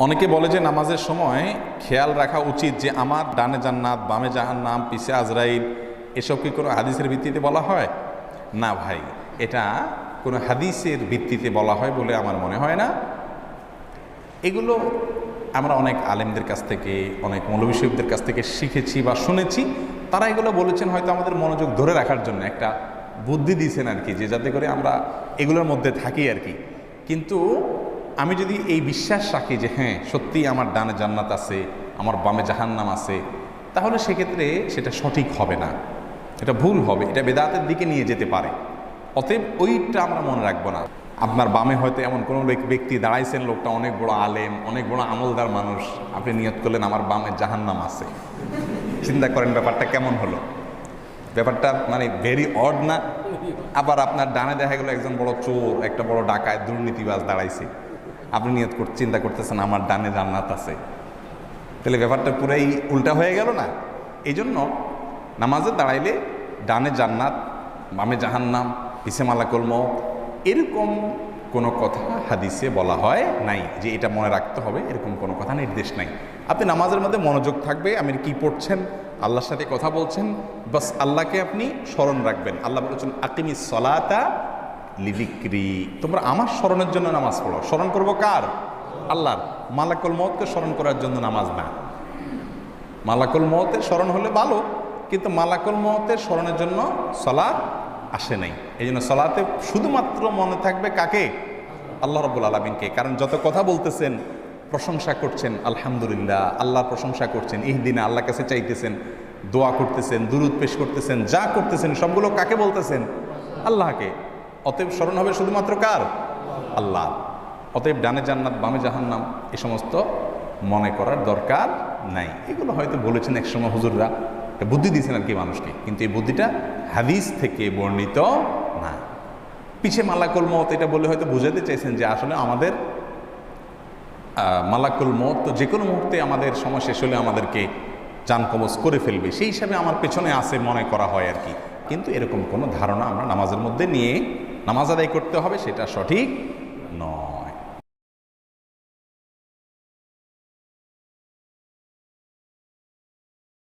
অনেকে বলে যে নামাজের সময় খেয়াল রাখা উচিত যে আমার ডানে জান্নাত বামে জাহান্নাম পিছে আজরাইল, এসব কি কোনো হাদিসের ভিত্তিতে বলা হয়? না ভাই, এটা কোনো হাদিসের ভিত্তিতে বলা হয় বলে আমার মনে হয় না। এগুলো আমরা অনেক আলেমদের কাছ থেকে, অনেক মৌলবী সাহেবদের কাছ থেকে শিখেছি বা শুনেছি। তারা এগুলো বলেছেন হয়তো আমাদের মনোযোগ ধরে রাখার জন্য, একটা বুদ্ধি দিয়েছেন আর কি, যে যাতে করে আমরা এগুলোর মধ্যে থাকি আর কি। কিন্তু আমি যদি এই বিশ্বাস রাখি যে হ্যাঁ সত্যিই আমার ডানে জান্নাত আছে, আমার বামে জাহান্নাম আছে, তাহলে সেক্ষেত্রে সেটা সঠিক হবে না, এটা ভুল হবে, এটা বেদাতের দিকে নিয়ে যেতে পারে। অতএব ওইটা আমরা মনে রাখবো না। আপনার বামে হয়তো এমন কোনো ব্যক্তি দাঁড়াইছেন, লোকটা অনেক বড় আলেম, অনেক বড় আমলদার মানুষ, আপনি নিয়ত করলেন আমার বামে জাহান্নাম আছে। চিন্তা করেন ব্যাপারটা কেমন হলো? ব্যাপারটা মানে ভেরি অড না? আবার আপনার ডানে দেখা গেল একজন বড় চোর, একটা বড় ডাকায় দুর্নীতিবাজ দাঁড়াইছে, আপনি নিয়ত চিন্তা করতেছেন আমার ডানে জান্নাত আছে, তাহলে ব্যাপারটা পুরাই উল্টা হয়ে গেল না? এই জন্য নামাজে দাঁড়াইলে ডানে জান্নাত বামে জাহান্নাম পিছে মালাকুল মউত এরকম কোনো কথা হাদিসে বলা হয় নাই, যে এটা মনে রাখতে হবে, এরকম কোনো কথা নির্দেশ নাই। আপনি নামাজের মধ্যে মনোযোগ থাকবে, আপনি কি পড়ছেন, আল্লাহর সাথে কথা বলছেন, বাস আল্লাহকে আপনি স্মরণ রাখবেন। আল্লাহ বলেছেন আকিমিস সলাতা লিযিকরি, তোমরা আমার স্মরণের জন্য নামাজ পড়ো। স্মরণ করবো কার? আল্লাহর। মালাকুল মউতকে স্মরণ করার জন্য নামাজ না। মালাকুল মউতের স্মরণ হলে ভালো, কিন্তু মালাকুল মউতের স্মরণের জন্য সালাত আসে নাই। এই জন্য সালাতে শুধুমাত্র মনে থাকবে কাকে? আল্লাহ রাব্বুল আলামিনকে। কারণ যত কথা বলতেছেন, প্রশংসা করছেন আলহামদুলিল্লাহ, আল্লাহর প্রশংসা করছেন, ইহদিনা আল্লাহর কাছে চাইতেছেন, দোয়া করতেছেন, দুরূদ পেশ করতেছেন, যা করতেছেন সবগুলো কাকে বলতেছেন? আল্লাহকে। অতএব স্মরণ হবে শুধুমাত্র কার? আল্লাহ। অতএব ডানে জান্নাত বামে জাহান্নাম এ সমস্ত মনে করার দরকার নাই। এগুলো হয়তো বলেছেন একসময় হুজুররা, বুদ্ধি দিয়েছেন আর কি মানুষকে, কিন্তু এই বুদ্ধিটা হাদিস থেকে বর্ণিত না। পিছে মালাকুল মউত এটা বলে হয়তো বুঝাতে চাইছেন যে আসলে আমাদের মালাকুল মউত তো যে কোনো মুহূর্তে আমাদের সময় শেষ হলে আমাদেরকে জান কবজ করে ফেলবে, সেই হিসাবে আমার পেছনে আছে মনে করা হয় আর কি। কিন্তু এরকম কোনো ধারণা আমরা নামাজের মধ্যে নিয়ে নামাজ আদায় করতে হবে, সেটা সঠিক নয়।